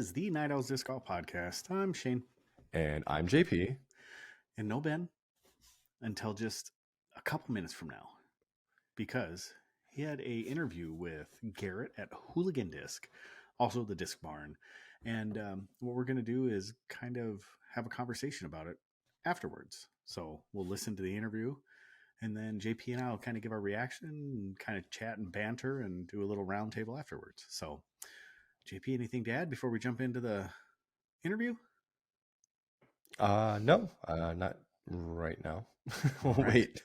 is the Night Owls Disc Golf Podcast. I'm Shane. And I'm JP. And no Ben until just a couple minutes from now, because he had a interview with Garett at Hooligan Disc, also the Disc Barn. And what we're going to do is kind of have a conversation about it afterwards. So we'll listen to the interview, and then JP and I will kind of give our reaction and kind of chat and banter and do a little round table afterwards. So JP, anything to add before we jump into the interview? No, not right now. We'll Right.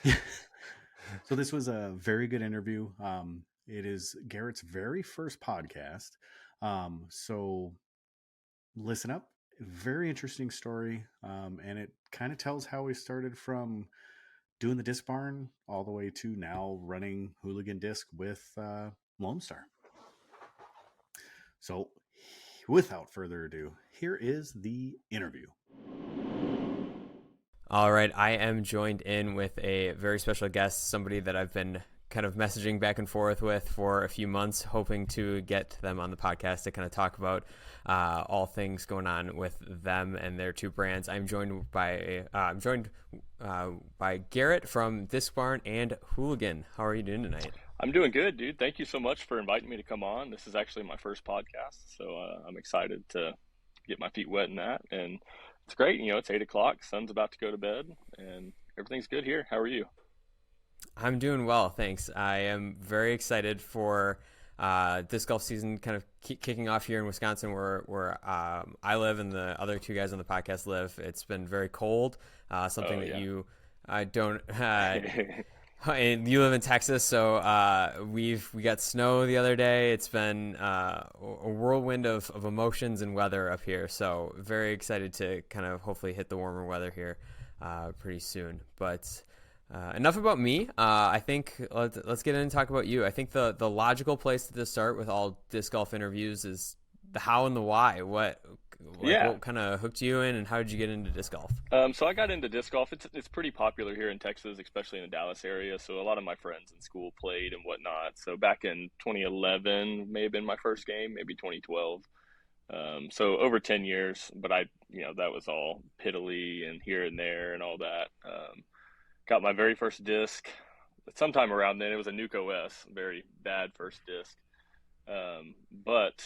wait. So this was a very good interview. It is Garett's very first podcast. So listen up. Very interesting story. And it kind of tells how he started from doing the Disc Barn all the way to now running Hooligan Disc with Lone Star. So without further ado, here is the interview. All right, I am joined in with a very special guest, somebody that I've been kind of messaging back and forth with for a few months, hoping to get them on the podcast to kind of talk about all things going on with them and their two brands. I'm joined by Garett from Disc Barn and Hooligan. How are you doing tonight? I'm doing good, dude. Thank you so much for inviting me to come on. This is actually my first podcast, so I'm excited to get my feet wet in that. And it's great. You know, it's 8 o'clock. Sun's about to go to bed, and everything's good here. How are you? I'm doing well, thanks. I am very excited for disc golf season kind of kicking off here in Wisconsin, where I live and the other two guys on the podcast live. It's been very cold, something you don't. And you live in Texas, so we got snow the other day. It's been a whirlwind of emotions and weather up here. So very excited to kind of hopefully hit the warmer weather here pretty soon. But enough about me. I think let's get in and talk about you. I think the logical place to start with all disc golf interviews is the how and the why. What kind of hooked you in, and how did you get into disc golf? So I got into disc golf. It's pretty popular here in Texas, especially in the Dallas area. So a lot of my friends in school played and whatnot. So back in 2011 may have been my first game, maybe 2012. So over 10 years, but that was all piddly and here and there and all that. Got my very first disc sometime around then. It was a Nuke OS, very bad first disc. But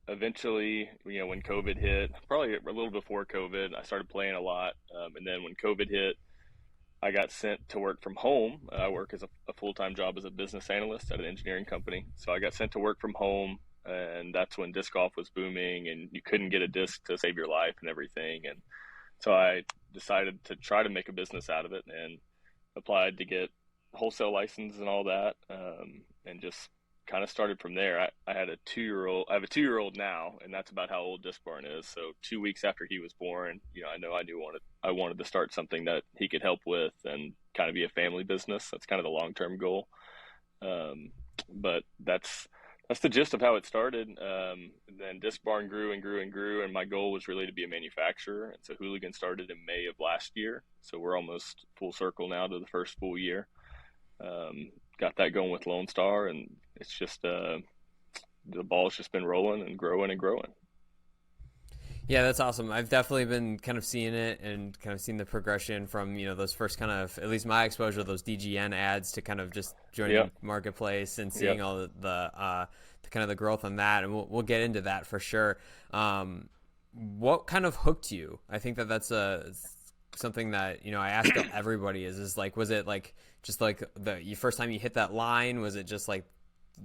eventually, when COVID hit, probably a little before COVID, I started playing a lot. And then when COVID hit, I got sent to work from home. I work as a full-time job as a business analyst at an engineering company. So I got sent to work from home, and that's when disc golf was booming and you couldn't get a disc to save your life and everything. And so I decided to try to make a business out of it and applied to get wholesale license and all that, and just kind of started from there. I have a 2-year-old now, and that's about how old Disc Barn is. So 2 weeks after he was born, I wanted to start something that he could help with and kind of be a family business. That's kind of the long-term goal. But that's the gist of how it started. Then Disc Barn grew and grew and grew, and my goal was really to be a manufacturer. And so Hooligan started in May of last year. So we're almost full circle now to the first full year. Got that going with Lone Star, and it's just the ball's just been rolling and growing and growing. Yeah, that's awesome. I've definitely been kind of seeing it and kind of seen the progression from, those first kind of, at least my exposure to those DGN ads to kind of just joining Marketplace and seeing all the kind of the growth on that. And we'll get into that for sure. What kind of hooked you? I think that's something that, I ask everybody is like, was it like, just like the first time you hit that line? Was it just like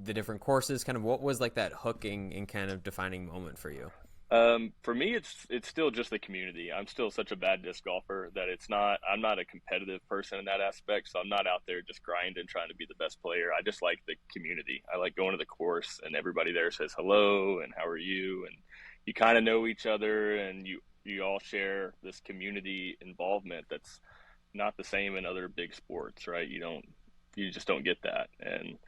the different courses? Kind of what was like that hooking and kind of defining moment for you? For me, it's still just the community. I'm still such a bad disc golfer that I'm not a competitive person in that aspect. So I'm not out there just grinding, trying to be the best player. I just like the community. I like going to the course and everybody there says hello and how are you? And you kind of know each other, and you all share this community involvement that's not the same in other big sports, right? You just don't get that. And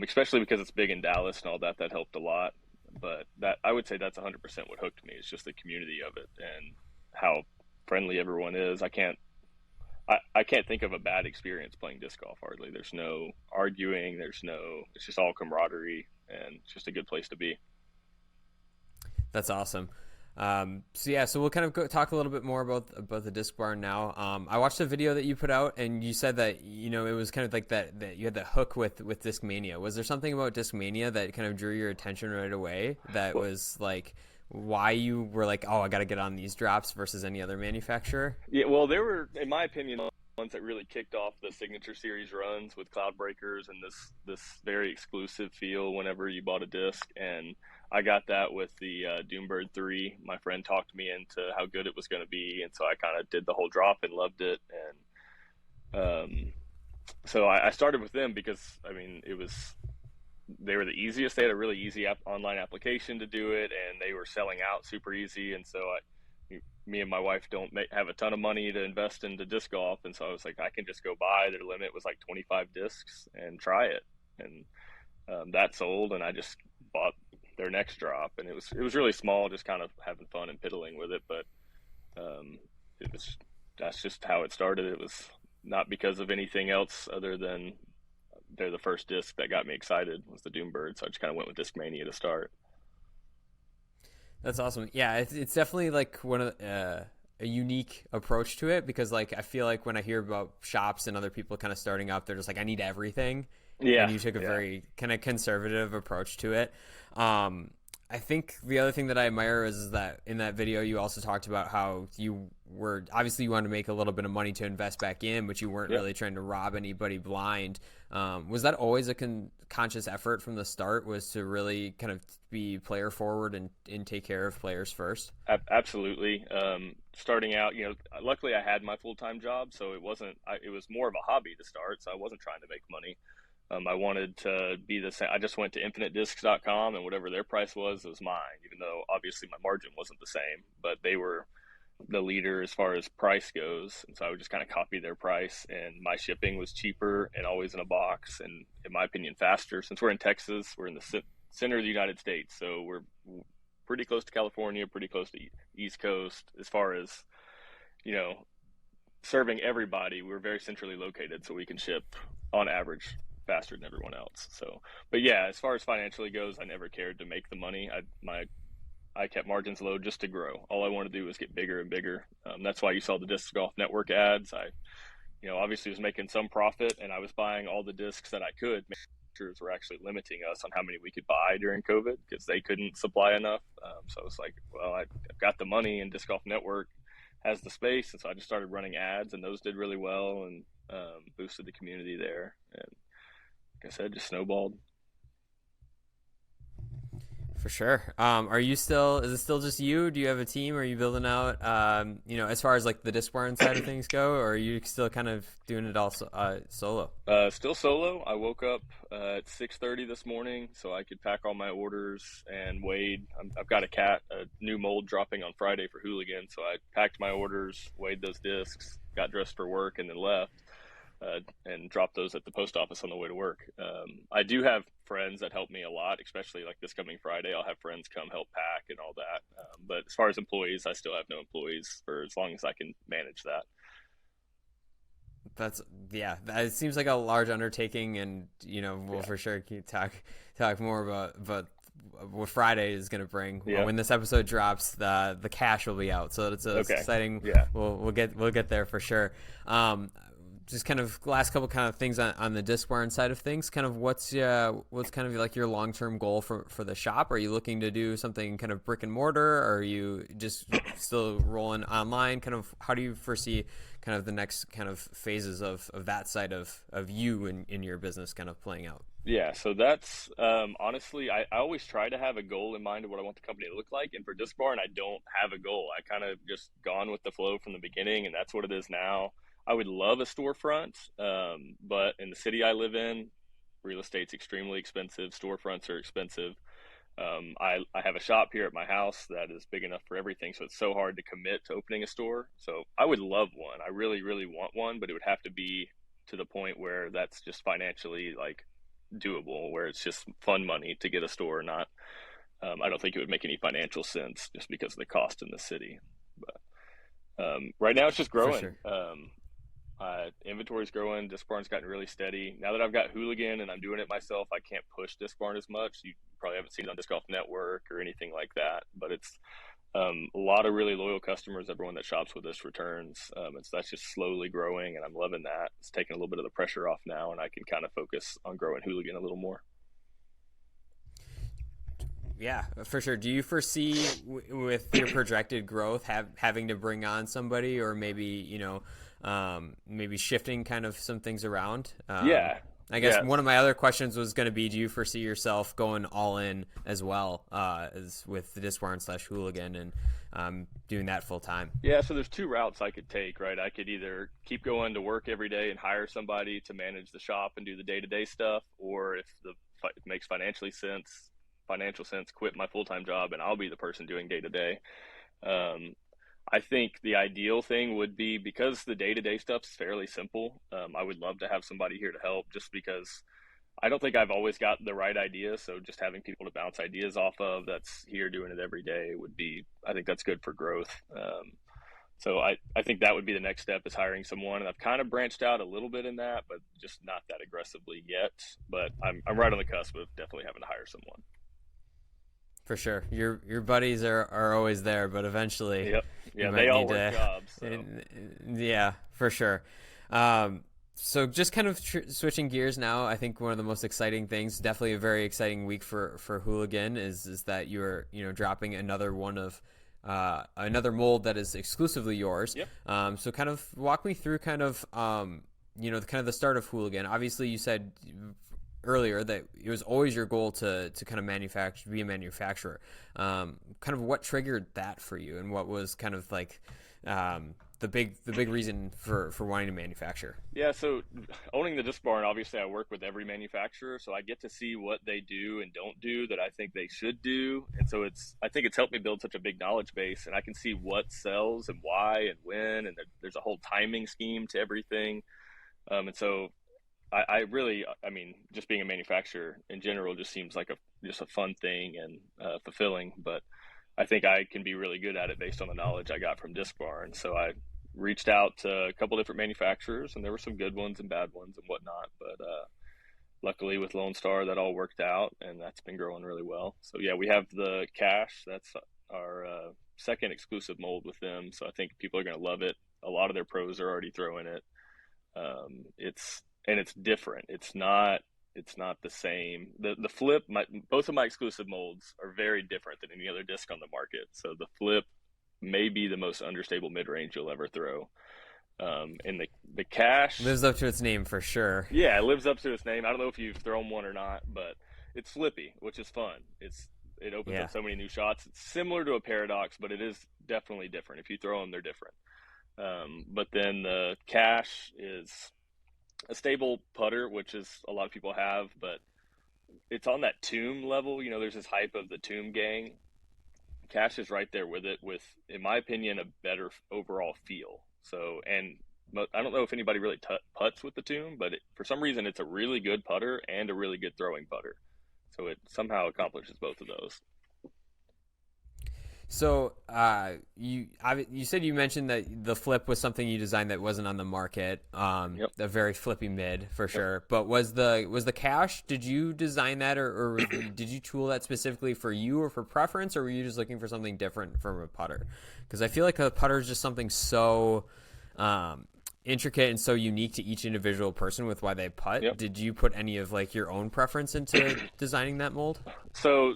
especially because it's big in Dallas and all that helped a lot. But that, I would say that's 100% what hooked me. It's just the community of it and how friendly everyone is. I can't think of a bad experience playing disc golf hardly. There's no arguing. It's just all camaraderie, and it's just a good place to be. That's awesome. So we'll kind of talk a little bit more about the Disc Barn now. I watched a video that you put out, and you said that it was kind of like that you had the hook with Discmania. Was there something about Discmania that kind of drew your attention right away? That was like why you were like, oh, I got to get on these drops versus any other manufacturer? Yeah, well, there were, in my opinion, ones that really kicked off the Signature Series runs with Cloud Breakers and this very exclusive feel whenever you bought a disc. And I got that with the Doombird 3. My friend talked me into how good it was going to be, and so I kind of did the whole drop and loved it. And so I started with them because, I mean, they were the easiest. They had a really easy online application to do it, and they were selling out super easy. And so me and my wife don't have a ton of money to invest into disc golf, and so I was like, I can just go buy. Their limit was like 25 discs and try it, and that sold, and I just bought their next drop, and it was really small, just kind of having fun and piddling with it. But that's just how it started. It was not because of anything else other than they're the first disc that got me excited was the Doombird, so I just kind of went with Discmania to start. That's awesome. Yeah, it's definitely like one of a unique approach to it, because like I feel like when I hear about shops and other people kind of starting up, they're just like, I need everything. Yeah. And you took a very kind of conservative approach to it. I think the other thing that I admire is that in that video you also talked about how you were obviously you wanted to make a little bit of money to invest back in, but you weren't really trying to rob anybody blind. Was that always a conscious effort from the start, was to really kind of be player forward and take care of players first? Absolutely. Starting out, luckily I had my full-time job, so it was more of a hobby to start, so I wasn't trying to make money. I wanted to be the same. I just went to infinitediscs.com, and whatever their price was mine, even though obviously my margin wasn't the same, but they were the leader as far as price goes. And so I would just kind of copy their price, and my shipping was cheaper and always in a box, and in my opinion, faster. Since we're in Texas, we're in the center of the United States, so we're pretty close to California, pretty close to East Coast. As far as, serving everybody, we're very centrally located, so we can ship on average faster than everyone else. So, but yeah, as far as financially goes, I never cared to make the money. I kept margins low just to grow. All I wanted to do was get bigger and bigger. That's why you saw the Disc Golf Network ads. I obviously was making some profit, and I was buying all the discs that I could. Manufacturers were actually limiting us on how many we could buy during COVID because they couldn't supply enough. So I was like, well, I've got the money, and Disc Golf Network has the space. And so I just started running ads, and those did really well and boosted the community there. And like I said, just snowballed. For sure. Is it still just you? Do you have a team? Are you building out, as far as like the Disc Barn side of things go, or are you still kind of doing it all solo? Still solo. I woke up at 6:30 this morning so I could pack all my orders and weighed. I've got a new mold dropping on Friday for Hooligan, so I packed my orders, weighed those discs, got dressed for work, and then left. And drop those at the post office on the way to work. I do have friends that help me a lot, especially like this coming Friday. I'll have friends come help pack and all that. But as far as employees, I still have no employees for as long as I can manage that. It seems like a large undertaking, and we'll for sure talk more about what Friday is going to bring. Yeah. When this episode drops, the cash will be out, so it's exciting. Yeah. We'll get there for sure. Just kind of last couple kind of things on the Disc Barn side of things. Kind of what's kind of like your long-term goal for the shop? Are you looking to do something kind of brick and mortar, or are you just still rolling online? Kind of how do you foresee kind of the next kind of phases of that side of you in your business kind of playing out? Yeah, so that's honestly, I always try to have a goal in mind of what I want the company to look like. And for Disc Barn, I don't have a goal. I kind of just gone with the flow from the beginning, and that's what it is now. I would love a storefront, but in the city I live in, real estate's extremely expensive. Storefronts are expensive. I have a shop here at my house that is big enough for everything, so it's so hard to commit to opening a store. So I would love one. I really, really want one, but it would have to be to the point where that's just financially like doable, where it's just fun money to get a store. Not, I don't think it would make any financial sense just because of the cost in the city. But right now it's just growing. For sure. Inventory's growing. Disc Barn's gotten really steady. Now that I've got Hooligan and I'm doing it myself, I can't push Disc Barn as much. You probably haven't seen it on Disc Golf Network or anything like that, but it's a lot of really loyal customers. Everyone that shops with us returns. And so that's just slowly growing, and I'm loving that. It's taking a little bit of the pressure off now, and I can kind of focus on growing Hooligan a little more. Yeah, for sure. Do you foresee with your projected growth having to bring on somebody, or maybe, maybe shifting kind of some things around? Yeah. I guess one of my other questions was going to be, do you foresee yourself going all in as well as with the Disc Barn / Hooligan and doing that full time? Yeah, so there's two routes I could take, right? I could either keep going to work every day and hire somebody to manage the shop and do the day-to-day stuff, or if it makes financial sense, quit my full-time job and I'll be the person doing day-to-day. I think the ideal thing would be, because the day-to-day stuff's fairly simple, I would love to have somebody here to help, just because I don't think I've always got the right idea. So just having people to bounce ideas off of that's here doing it every day I think that's good for growth. So I think that would be the next step, is hiring someone. And I've kind of branched out a little bit in that, but just not that aggressively yet. But I'm right on the cusp of definitely having to hire someone. For sure. Your buddies are always there, but eventually. Yep. Yeah, they all work jobs. So. Yeah, for sure. So just kind of switching gears now, I think one of the most exciting things, definitely a very exciting week for Hooligan, is that you're dropping another one of another mold that is exclusively yours. Yep. So kind of walk me through kind of the start of Hooligan. Obviously, you said earlier that it was always your goal to kind of be a manufacturer. Kind of what triggered that for you, and what was kind of like the big reason for wanting to manufacture? Yeah, so owning the Disc Barn, obviously I work with every manufacturer, so I get to see what they do and don't do that I think they should do. And so I think it's helped me build such a big knowledge base, and I can see what sells and why and when, and there's a whole timing scheme to everything. And so I really, just being a manufacturer in general just seems like just a fun thing and fulfilling, but I think I can be really good at it based on the knowledge I got from Disc Barn. So I reached out to a couple different manufacturers, and there were some good ones and bad ones and whatnot, but luckily with Lone Star that all worked out, and that's been growing really well. So yeah, we have the Cash. That's our second exclusive mold with them, so I think people are going to love it. A lot of their pros are already throwing it. It's different. It's not the same. The Flip, both of my exclusive molds are very different than any other disc on the market. So the Flip may be the most understable mid-range you'll ever throw. And the Cash lives up to its name for sure. Yeah, it lives up to its name. I don't know if you've thrown one or not, but it's flippy, which is fun. It opens up so many new shots. It's similar to a Paradox, but it is definitely different. If you throw them, they're different. But then the Cash is a stable putter, which is a lot of people have, but it's on that Tomb level. There's this hype of the Tomb gang. Cash is right there with it, with, in my opinion, a better overall feel. So, and I don't know if anybody really putts with the Tomb, but for some reason it's a really good putter and a really good throwing putter. So it somehow accomplishes both of those. So you said, you mentioned that the Flip was something you designed that wasn't on the market. Yep. A very flippy mid for sure. But was the Cash? Did you design that, or did you tool that specifically for you or for preference, or were you just looking for something different from a putter? Because I feel like a putter is just something so intricate and so unique to each individual person with why they putt. Yep. Did you put any of like your own preference into designing that mold? So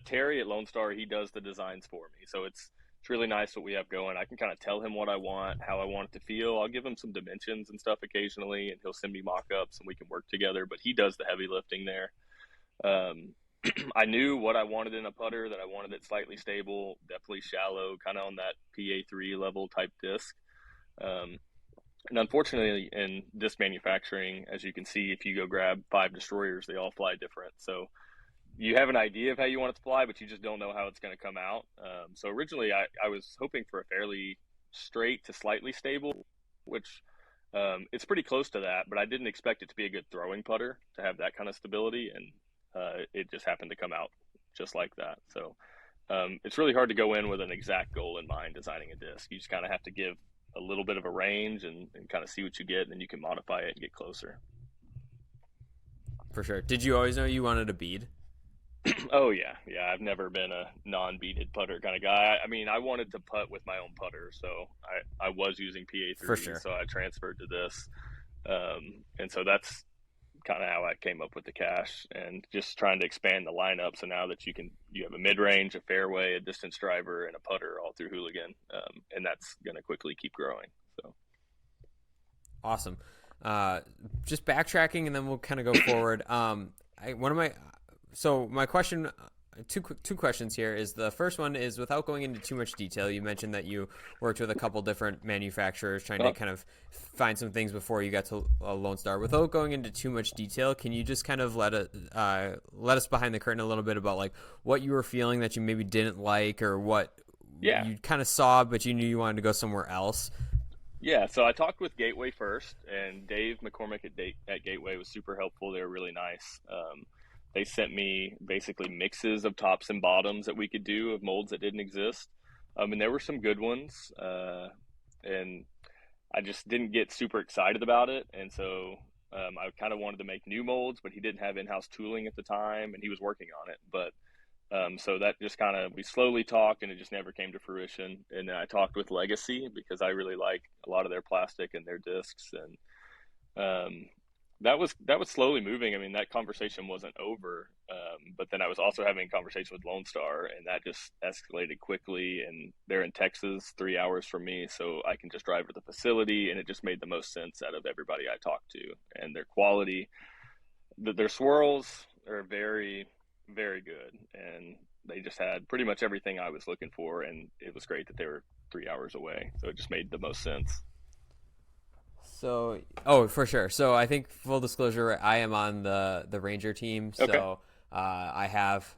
Terry at Lone Star, he does the designs for me. So it's really nice what we have going. I can kind of tell him what I want, how I want it to feel. I'll give him some dimensions and stuff occasionally, and he'll send me mock-ups and we can work together, but he does the heavy lifting there. I knew what I wanted in a putter, that I wanted it slightly stable, definitely shallow, kind of on that PA3 level type disc. And unfortunately, in disc manufacturing, as you can see, if you go grab 5 destroyers, they all fly different. So you have an idea of how you want it to fly, but you just don't know how it's going to come out. So originally, I was hoping for a fairly straight to slightly stable, which it's pretty close to that, but I didn't expect it to be a good throwing putter to have that kind of stability, and it just happened to come out just like that. So it's really hard to go in with an exact goal in mind designing a disc. You just kind of have to give a little bit of a range and kind of see what you get, and then you can modify it and get closer. For sure. Did you always know you wanted a bead? Oh yeah, yeah. I've never been a non-beaded putter kind of guy. I mean, I wanted to putt with my own putter, so I was using For PA3, sure. so I transferred to this, and so that's kind of how I came up with the cash, and just trying to expand the lineup. So now that you have a mid-range, a fairway, a distance driver, and a putter all through Hooligan, and that's going to quickly keep growing. So Awesome. Just backtracking, and then we'll kind of go forward. My question, two questions here is the first one is, without going into too much detail, you mentioned that you worked with a couple different manufacturers trying to kind of find some things before you got to Lone Star. Without going into too much detail, can you just kind of let us behind the curtain a little bit about like what you were feeling that you maybe didn't like, or what you kind of saw but you knew you wanted to go somewhere else? Yeah, so I talked with Gateway first, and Dave McCormick at Gateway was super helpful. They were really nice. They sent me basically mixes of tops and bottoms that we could do of molds that didn't exist. And there were some good ones. And I just didn't get super excited about it. And so I kind of wanted to make new molds, but he didn't have in-house tooling at the time, and he was working on it. But so that just kind of, we slowly talked, and it just never came to fruition. And then I talked with Legacy because I really like a lot of their plastic and their discs. And that was slowly moving. I mean, that conversation wasn't over, but then I was also having a conversation with Lone Star, and that just escalated quickly. And they're in Texas, 3 hours from me, so I can just drive to the facility, and it just made the most sense out of everybody I talked to. And their quality, their swirls are very, very good, and they just had pretty much everything I was looking for, and it was great that they were 3 hours away, so it just made the most sense. So, for sure. So I think, full disclosure, I am on the Ranger team. So Okay. I have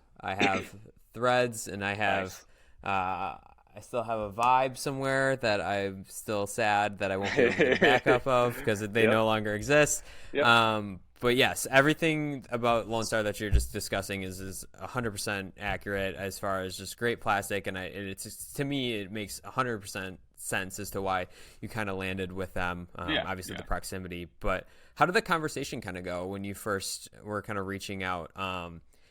threads, and I have I still have a vibe somewhere that I'm still sad that I won't be able to get a backup of because they no longer exist. Yep. But yes, everything about Lone Star that you're just discussing is 100% accurate as far as just great plastic, and it's to me it makes 100% sense as to why you kind of landed with them. Obviously the proximity, but how did the conversation kind of go when you first were kind of reaching out?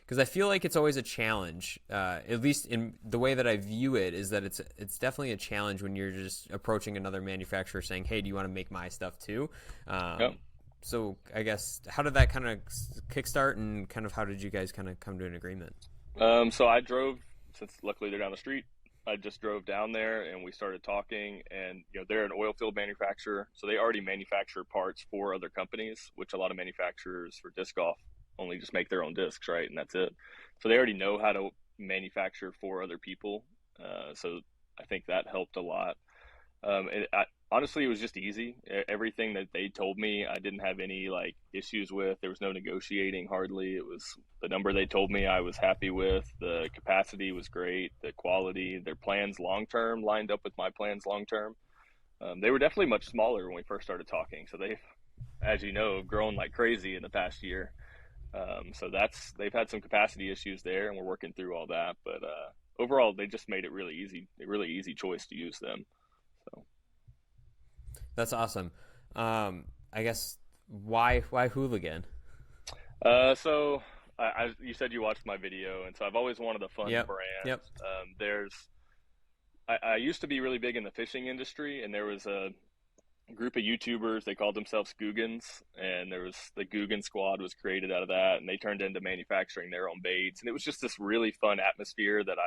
Because I feel like it's always a challenge, at least in the way that I view it, is that it's definitely a challenge when you're just approaching another manufacturer saying, hey, do you want to make my stuff too? So I guess, how did that kind of kickstart, and kind of how did you guys kind of come to an agreement? So I drove, since luckily they're down the street, I just drove down there, and we started talking. And they're an oil field manufacturer, so they already manufacture parts for other companies, which a lot of manufacturers for disc golf only just make their own discs, right? And that's it. So they already know how to manufacture for other people. So I think that helped a lot. Honestly, it was just easy. Everything that they told me, I didn't have any like issues with. There was no negotiating hardly. It was the number they told me I was happy with. The capacity was great. The quality, their plans long term lined up with my plans long term. They were definitely much smaller when we first started talking. So they've, as you know, grown like crazy in the past year. So they've had some capacity issues there, and we're working through all that. But overall, they just made it really easy, a really easy choice to use them. So That's awesome. I guess why Hooligan? So you said you watched my video, and so I've always wanted a fun brand. Yep. I used to be really big in the fishing industry, and there was a group of YouTubers. They called themselves Googans, and there was the Googan Squad was created out of that, and they turned into manufacturing their own baits, and it was just this really fun atmosphere that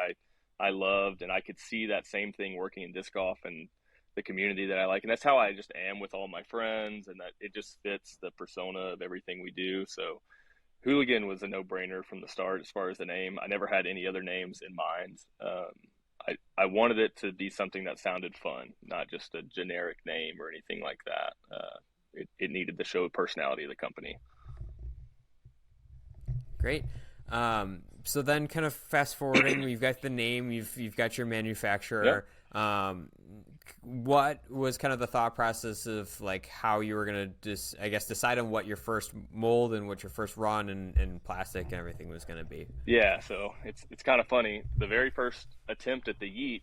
I loved, and I could see that same thing working in disc golf and the community that I like, and that's how I just am with all my friends, and that it just fits the persona of everything we do. So Hooligan was a no-brainer from the start as far as the name. I never had any other names in mind. I wanted it to be something that sounded fun, not just a generic name or anything like that. It needed to show the personality of the company. Great. So then, kind of fast forwarding, you've got the name, you've got your manufacturer. Yep. What was kind of the thought process of like how you were going to just, I guess, decide on what your first mold and what your first run and plastic and everything was going to be? Yeah, so it's kind of funny. The very first attempt at the Yeet,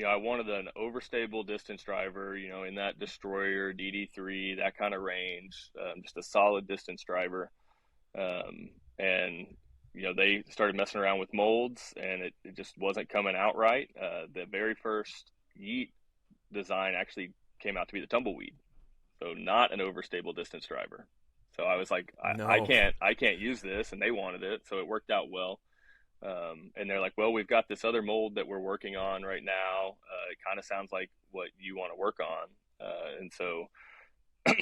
I wanted an overstable distance driver, in that destroyer, DD3, that kind of range, just a solid distance driver. And they started messing around with molds, and it just wasn't coming out right. The very first Yeet design actually came out to be the tumbleweed, so not an overstable distance driver. So I was like, I No. can't use this, and they wanted it, so it worked out well. And they're like, well, we've got this other mold that we're working on right now. It kind of sounds like what you want to work on. And so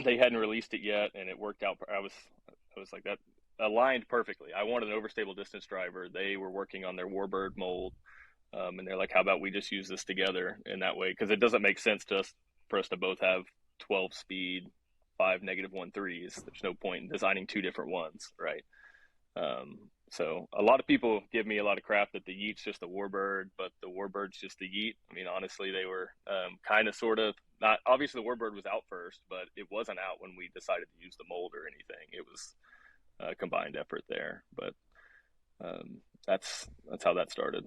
they hadn't released it yet, and it worked out. I was like, that aligned perfectly. I wanted an overstable distance driver. They were working on their Warbird mold. And they're like, how about we just use this together in that way? Because it doesn't make sense for us to both have 12 speed, 5 -1.3s. There's no point in designing two different ones, right? So a lot of people give me a lot of crap that the Yeet's just the Warbird, but the Warbird's just the Yeet. I mean, honestly, they were kind of sort of not. Obviously, the Warbird was out first, but it wasn't out when we decided to use the mold or anything. It was a combined effort there, but that's how that started.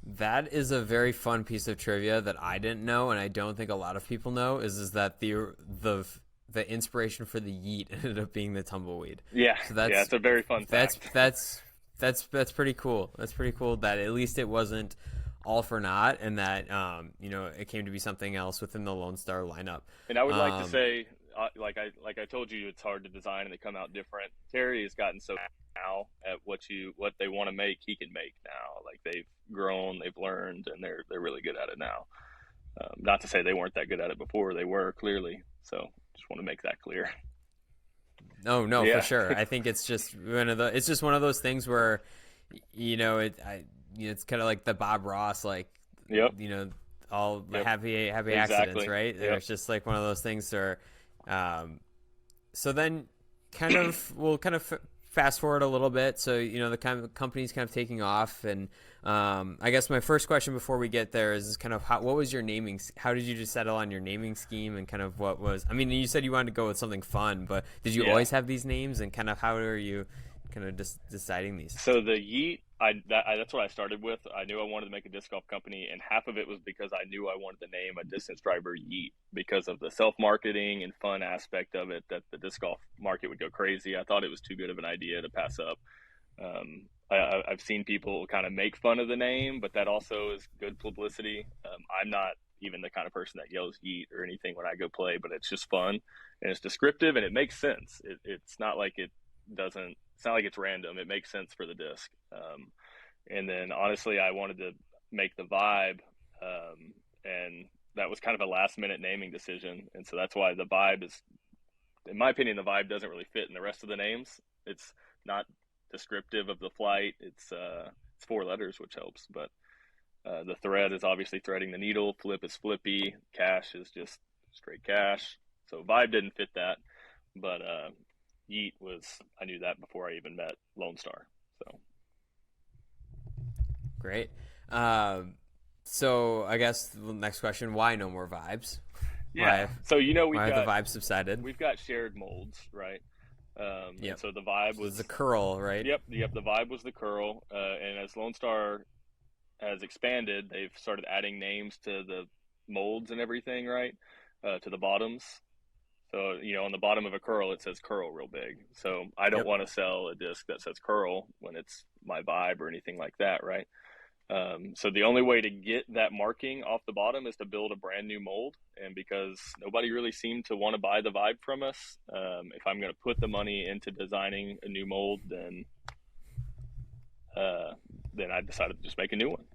That is a very fun piece of trivia that I didn't know, and I don't think a lot of people know. Is that the inspiration for the Yeet ended up being the tumbleweed? Yeah, So that's it's a very fun fact. that's pretty cool. That's pretty cool that at least it wasn't all for naught, and that it came to be something else within the Lone Star lineup. And I would like to say, like I told you, it's hard to design and they come out different. Terry has gotten so now at what they want to make, he can make now. Like they've grown, they've learned, and they're really good at it now. Not to say they weren't that good at it before; they were clearly. So just want to make that clear. No, Yeah. for sure. I think it's just one of those things where, it's kind of like the Bob Ross, like, Yep. all the Yep. happy Exactly. accidents, right? Yep. It's just like one of those things where, so then we'll fast forward a little bit. So, the kind of company's kind of taking off. And I guess my first question before we get there is kind of what was your naming? How did you just settle on your naming scheme, and kind of what was, I mean, you said you wanted to go with something fun, but did you always have these names, and kind of how are you kind of just deciding these? So the Yeet, that's what I started with. I knew I wanted to make a disc golf company, and half of it was because I knew I wanted to name a distance driver Yeet because of the self-marketing and fun aspect of it, that the disc golf market would go crazy. I thought it was too good of an idea to pass up. I've seen people kind of make fun of the name, but that also is good publicity. I'm not even the kind of person that yells Yeet or anything when I go play, but it's just fun and it's descriptive and it makes sense. It's not like it's not like it's random. It makes sense for the disc. And then honestly, I wanted to make the Vibe, and that was kind of a last minute naming decision. And so that's why the Vibe is, in my opinion, the Vibe doesn't really fit in the rest of the names. It's not descriptive of the flight. It's 4 letters, which helps. But the thread is obviously threading the needle. Flip is flippy. Cash is just straight cash. So Vibe didn't fit that. But Yeet I knew that before I even met Lone Star. So Great. So I guess the next question: why no more Vibes? yeah. So Why we've have got the Vibes subsided? we've got shared molds, right? Yep. And so the Vibe It was the curl, right? Yep. The Vibe was the curl, and as Lone Star has expanded, they've started adding names to the molds and everything, right? To the bottoms. So, on the bottom of a curl, it says curl real big. So I don't Yep. want to sell a disc that says curl when it's my Vibe or anything like that, right? So the only way to get that marking off the bottom is to build a brand new mold. And because nobody really seemed to want to buy the Vibe from us, if I'm going to put the money into designing a new mold, then I decided to just make a new one.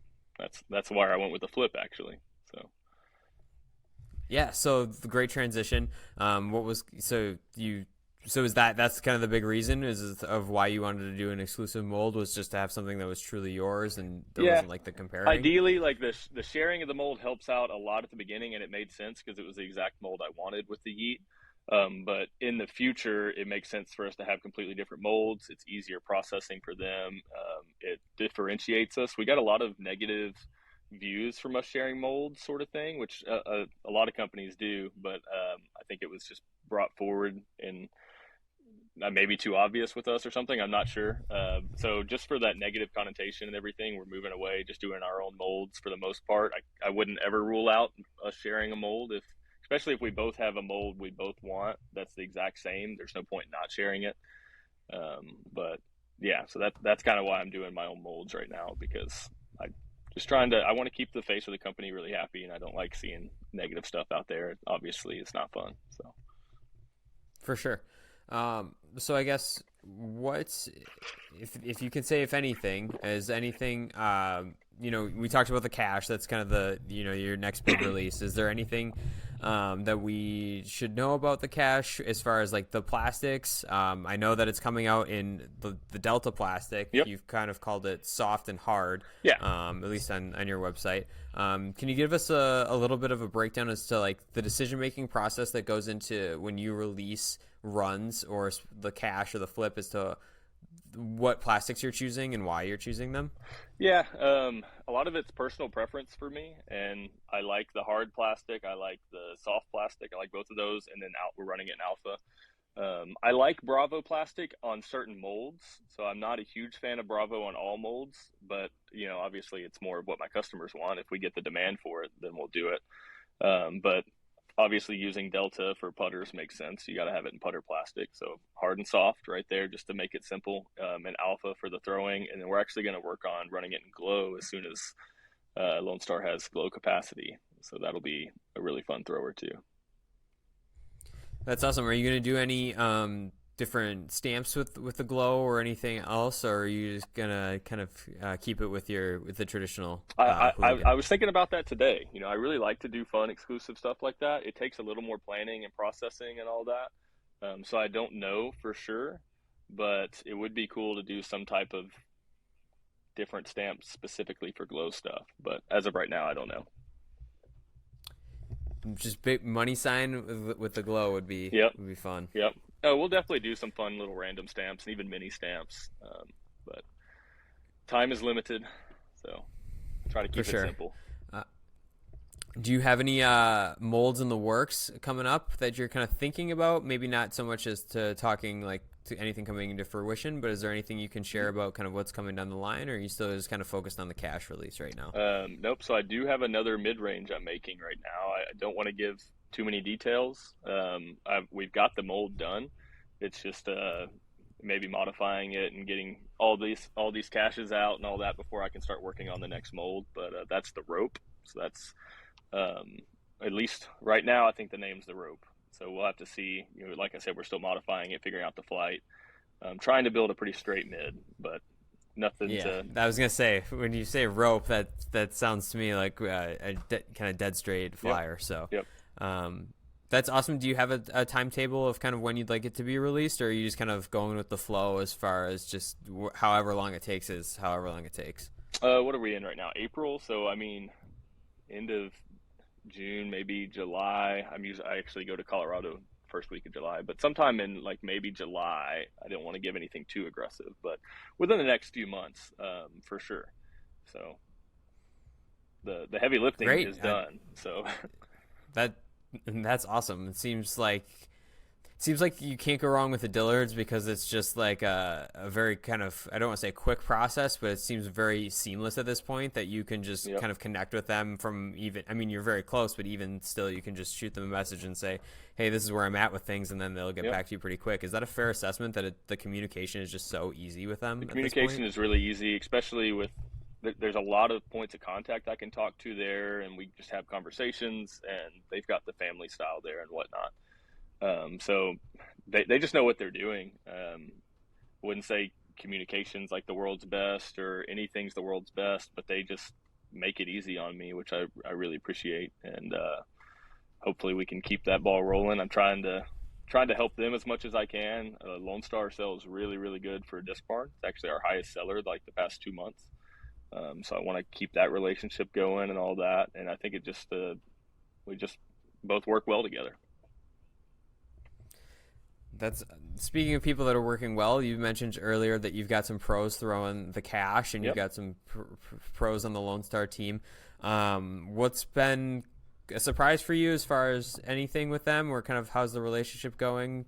That's why I went with the Flip, actually. So Yeah. So the great transition. So is that's kind of the big reason is of why you wanted to do an exclusive mold, was just to have something that was truly yours and there wasn't like the comparing? Ideally, like the sharing of the mold helps out a lot at the beginning, and it made sense because it was the exact mold I wanted with the Yeet. But in the future, it makes sense for us to have completely different molds. It's easier processing for them. It differentiates us. We got a lot of negative views from us sharing molds, sort of thing, which a lot of companies do. But I think it was just brought forward and maybe too obvious with us or something. I'm not sure. So just for that negative connotation and everything, we're moving away, just doing our own molds for the most part. I wouldn't ever rule out us sharing a mold, especially if we both have a mold we both want that's the exact same. There's no point in not sharing it. But yeah, so that's kind of why I'm doing my own molds right now, because I want to keep the face of the company really happy, and I don't like seeing negative stuff out there. Obviously, it's not fun. So For sure. So I guess what's if you can say, if anything, is anything, we talked about the cache. That's kind of the, your next big release. Is there anything that we should know about the cache as far as like the plastics? I know that it's coming out in the Delta plastic. Yep. You've kind of called it soft and hard. Yeah. At least on your website. Can you give us a little bit of a breakdown as to like the decision-making process that goes into when you release runs or the cache or the flip, as to what plastics you're choosing and why you're choosing them? yeah, a lot of it's personal preference for me, and I like the hard plastic. I like the soft plastic. I like both of those, and then we're running it in alpha. I like Bravo plastic on certain molds, so I'm not a huge fan of Bravo on all molds, but obviously it's more of what my customers want. If we get the demand for it, then we'll do it. But obviously using Delta for putters makes sense. You got to have it in putter plastic, so hard and soft right there, just to make it simple, and alpha for the throwing. And then we're actually going to work on running it in glow as soon as Lone Star has glow capacity, so that'll be a really fun thrower too. That's awesome. Are you going to do any different stamps with the glow or anything else, or are you just going to kind of keep it with the traditional? I was thinking about that today. I really like to do fun, exclusive stuff like that. It takes a little more planning and processing and all that. So I don't know for sure, but it would be cool to do some type of different stamps specifically for glow stuff. But as of right now, I don't know. Just big money sign with the glow would be fun. Yep. Oh, we'll definitely do some fun little random stamps and even mini stamps. But time is limited, so try to keep it simple. Do you have any molds in the works coming up that you're kind of thinking about? Maybe not so much as to talking like to anything coming into fruition, but is there anything you can share about kind of what's coming down the line, or are you still just kind of focused on the cache release right now? Nope. So I do have another mid-range I'm making right now. I don't want to give too many details. We've got the mold done. It's just maybe modifying it and getting all these caches out and all that before I can start working on the next mold. But that's the rope. So that's at least right now, I think the name's the rope. So we'll have to see. Like I said, we're still modifying it, figuring out the flight. Trying to build a pretty straight mid, but nothing. Yeah, I was gonna say, when you say rope, that sounds to me like a kind of dead straight flyer. Yep. So, that's awesome. Do you have a timetable of kind of when you'd like it to be released, or are you just kind of going with the flow as far as just however long it takes is however long it takes? What are we in right now? April. So I mean, end of June, maybe July. I actually go to Colorado first week of July, but sometime in like maybe July. I don't want to give anything too aggressive, but within the next few months, for sure. So the heavy lifting is done. So that's awesome. It seems like you can't go wrong with the Dillards, because it's just like a very kind of, I don't want to say quick process, but it seems very seamless at this point that you can just kind of connect with them from you're very close, but even still you can just shoot them a message and say, hey, this is where I'm at with things, and then they'll get back to you pretty quick. Is that a fair assessment, that the communication is just so easy with them? The communication is really easy, especially with, there's a lot of points of contact I can talk to there, and we just have conversations, and they've got the family style there and whatnot. So they just know what they're doing. Wouldn't say communication's like the world's best or anything's the world's best, but they just make it easy on me, which I really appreciate. And hopefully we can keep that ball rolling. I'm trying to help them as much as I can. Lone Star sells really, really good for Disc Barn. It's actually our highest seller like the past 2 months. So I want to keep that relationship going and all that. And I think it just we just both work well together. That's speaking of people that are working well. You mentioned earlier that you've got some pros throwing the cache, and you've got some pros on the Lone Star team. What's been a surprise for you as far as anything with them, or kind of how's the relationship going?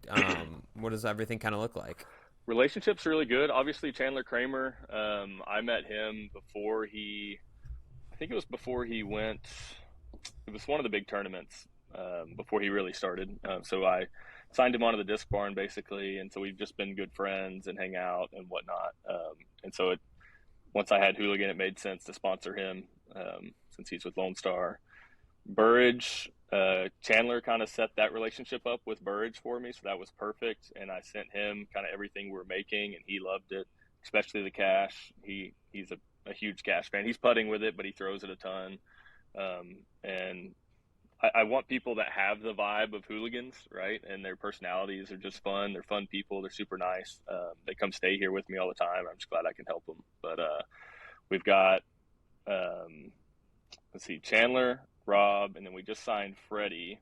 What does everything kind of look like? Relationship's really good. Obviously, Chandler Kramer. I met him before I think it was before he went. It was one of the big tournaments before he really started. So I signed him onto the Disc Barn basically, and so we've just been good friends and hang out and whatnot. And so once I had Hooligan, it made sense to sponsor him since he's with Lone Star. Burridge, Chandler kind of set that relationship up with Burridge for me, so that was perfect. And I sent him kind of everything we were making, and he loved it, especially the cash. He's a huge cash fan. He's putting with it, but he throws it a ton. And I want people that have the vibe of hooligans, right? And their personalities are just fun. They're fun people. They're super nice. They come stay here with me all the time. I'm just glad I can help them. But we've got, let's see, Chandler, Rob, and then we just signed Freddie.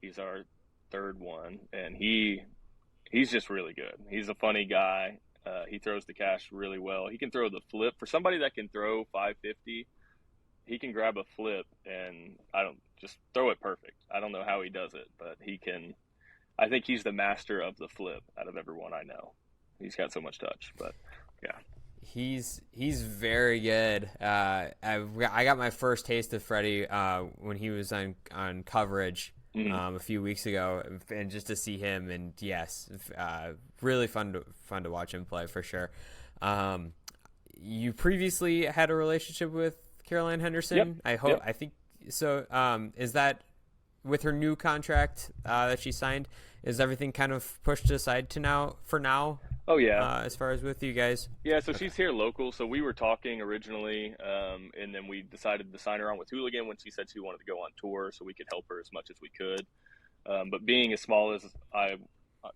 He's our third one, and he's just really good. He's a funny guy. He throws the cash really well. He can throw the flip. For somebody that can throw 550, he can grab a flip and just throw it perfect. I don't know how he does it, but he can. I think he's the master of the flip out of everyone I know. He's got so much touch, but yeah. He's very good. I got my first taste of Freddie when he was on coverage a few weeks ago, and just to see him, and yes, really fun to watch him play for sure. You previously had a relationship with Caroline Henderson. Yep. I think so. Is that with her new contract that she signed? Is everything kind of pushed aside for now? Oh yeah. As far as with you guys. Yeah, so she's here local. So we were talking originally, and then we decided to sign her on with Hooligan when she said she wanted to go on tour, so we could help her as much as we could. But being as small as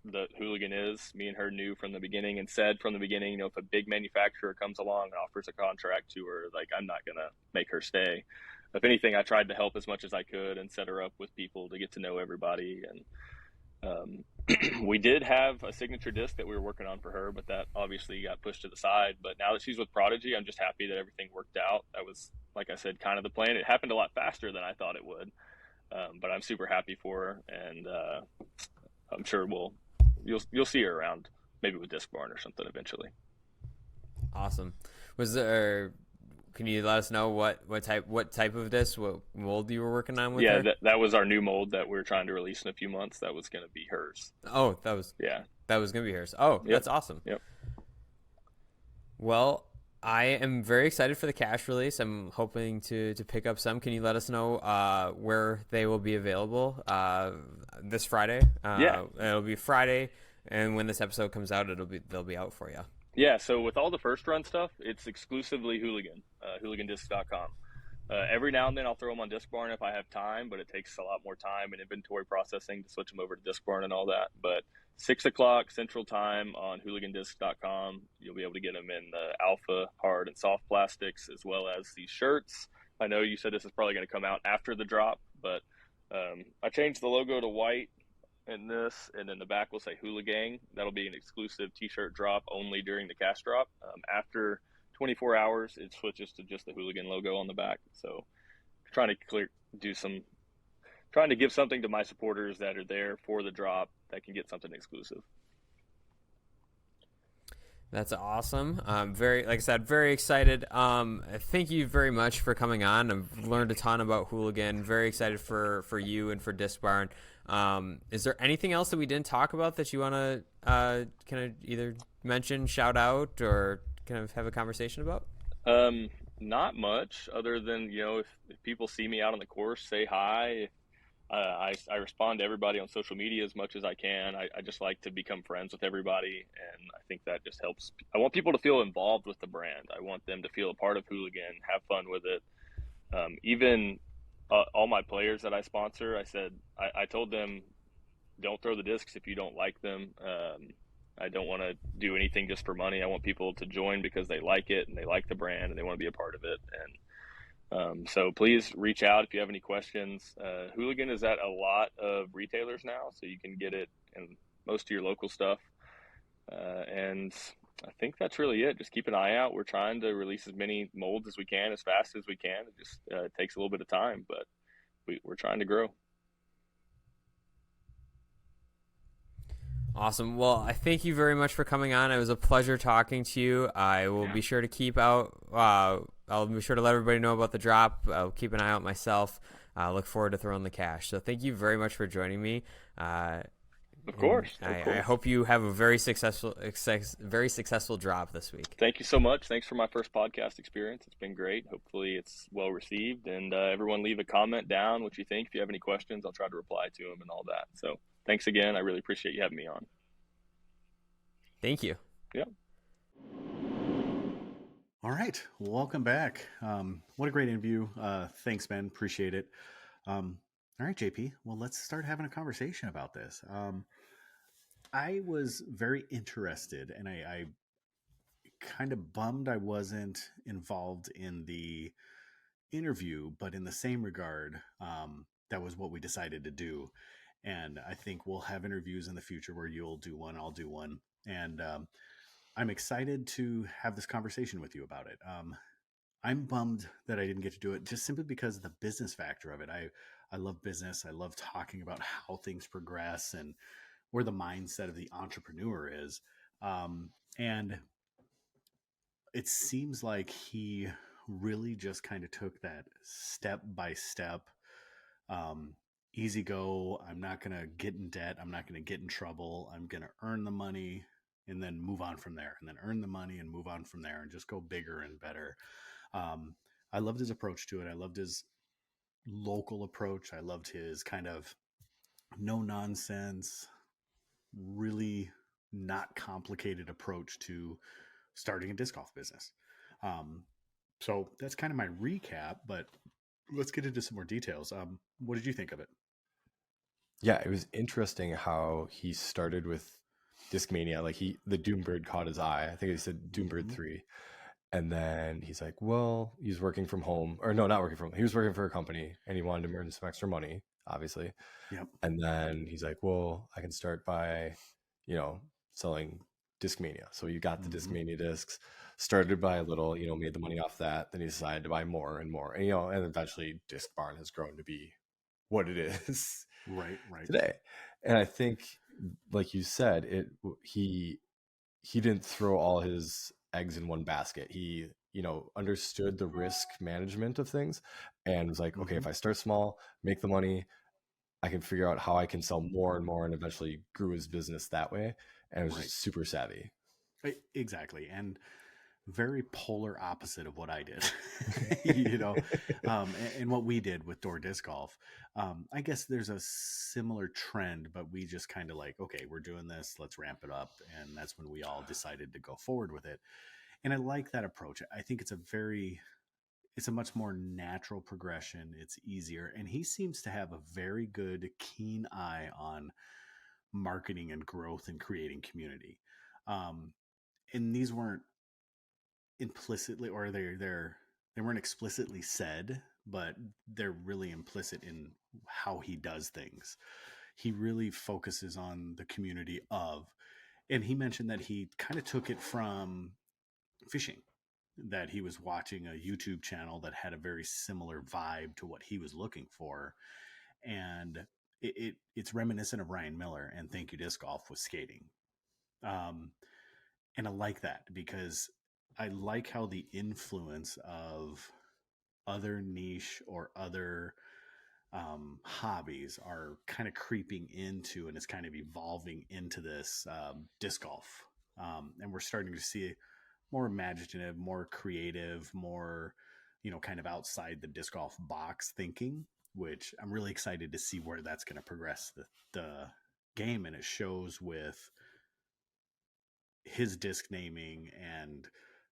the Hooligan is, me and her knew from the beginning and said from the beginning, if a big manufacturer comes along and offers a contract to her, like, I'm not going to make her stay. If anything, I tried to help as much as I could and set her up with people to get to know everybody. And we did have a signature disc that we were working on for her, but that obviously got pushed to the side. But now that she's with Prodigy, I'm just happy that everything worked out. That was, like I said, kind of the plan. It happened a lot faster than I thought it would. But I'm super happy for her, and I'm sure you'll see her around, maybe with Disc Barn or something eventually. Awesome. Can you let us know what type of disc, what mold you were working on with her? Yeah, that was our new mold that we're trying to release in a few months. That was going to be hers. Oh, that was going to be hers. Oh, Yep. That's awesome. Yep. Well, I am very excited for the cash release. I'm hoping to pick up some. Can you let us know where they will be available this Friday? Yeah. It'll be Friday, and when this episode comes out, they'll be out for you. Yeah, so with all the first run stuff, it's exclusively Hooligan, HooliganDisc.com. Every now and then I'll throw them on Disc Barn if I have time, but it takes a lot more time and inventory processing to switch them over to Disc Barn and all that. But 6 o'clock Central Time on HooliganDisc.com, you'll be able to get them in the alpha, hard, and soft plastics, as well as these shirts. I know you said this is probably going to come out after the drop, but I changed the logo to white in this, and then the back will say Hooligang. That'll be an exclusive t-shirt drop only during the cash drop. After 24 hours, it switches to just the Hooligan logo on the back. So trying to give something to my supporters that are there for the drop that can get something exclusive. That's awesome. Like I said, very excited. Thank you very much for coming on. I've learned a ton about Hooligan. Very excited for you and for Disc Barn. Is there anything else that we didn't talk about that you want to kind of either mention, shout out, or kind of have a conversation about? Not much, other than, if people see me out on the course, say hi. I respond to everybody on social media as much as I can. I just like to become friends with everybody, and I think that just helps. I want people to feel involved with the brand. I want them to feel a part of Hooligan, have fun with it. Even all my players that I sponsor, I told them, don't throw the discs if you don't like them. I don't want to do anything just for money. I want people to join because they like it and they like the brand and they want to be a part of it. And so please reach out if you have any questions. Hooligan is at a lot of retailers now, so you can get it in most of your local stuff. And I think that's really it. Just keep an eye out. We're trying to release as many molds as we can, as fast as we can. It just takes a little bit of time, but we're we're trying to grow. Awesome. Well, I thank you very much for coming on. It was a pleasure talking to you. I will be sure to keep out. I'll be sure to let everybody know about the drop. I'll keep an eye out myself. Look forward to throwing the cash. So thank you very much for joining me. Of course. I hope you have a very successful drop this week. Thank you so much. Thanks for my first podcast experience. It's been great. Hopefully it's well received, and everyone leave a comment down what you think. If you have any questions, I'll try to reply to them and all that. So thanks again. I really appreciate you having me on. Thank you. Yep. All right. Welcome back. What a great interview. Thanks, Ben. Appreciate it. All right, JP. Well, let's start having a conversation about this. I was very interested, and I kind of bummed I wasn't involved in the interview, but in the same regard, that was what we decided to do. And I think we'll have interviews in the future where you'll do one, I'll do one. And I'm excited to have this conversation with you about it. I'm bummed that I didn't get to do it just simply because of the business factor of it. I love business. I love talking about how things progress and where the mindset of the entrepreneur is. And it seems like he really just kind of took that step by step, easy go. I'm not going to get in debt. I'm not going to get in trouble. I'm going to earn the money and then move on from there, and then earn the money and move on from there, and just go bigger and better. I loved his approach to it. I loved his local approach. I loved his kind of no nonsense, really not complicated approach to starting a disc golf business. So that's kind of my recap, but let's get into some more details. What did you think of it? Yeah, it was interesting how he started with Discmania. Like the Doombird caught his eye. I think he said Doombird 3. And then he's like, well, he's working from home, or no, not working from home. He was working for a company and he wanted to earn some extra money, obviously. Yep. And then he's like, well, I can start by, selling Discmania. So you got the Discmania discs, started by a little, made the money off that. Then he decided to buy more and more. And, and eventually Disc Barn has grown to be what it is right today. And I think, like you said, he didn't throw all his eggs in one basket. He, understood the risk management of things and was like, okay, if I start small, make the money, I can figure out how I can sell more and more, and eventually grew his business that way. And it was just super savvy. Exactly. And very polar opposite of what I did, and what we did with Door Disc Golf. I guess there's a similar trend, but we just kind of like, okay, we're doing this, let's ramp it up. And that's when we all decided to go forward with it. And I like that approach. I think it's a much more natural progression. It's easier. And he seems to have a very good, keen eye on marketing and growth and creating community. And these weren't implicitly, or they weren't explicitly said, but they're really implicit in how he does things. He really focuses on the community and he mentioned that he kind of took it from fishing, that he was watching a YouTube channel that had a very similar vibe to what he was looking for. And it's reminiscent of Ryan Miller and Thank You Disc Golf with skating. And I like that because I like how the influence of other niche or other hobbies are kind of creeping into, and it's kind of evolving into this disc golf. And we're starting to see more imaginative, more creative, more, kind of outside the disc golf box thinking, which I'm really excited to see where that's going to progress the game. And it shows with his disc naming and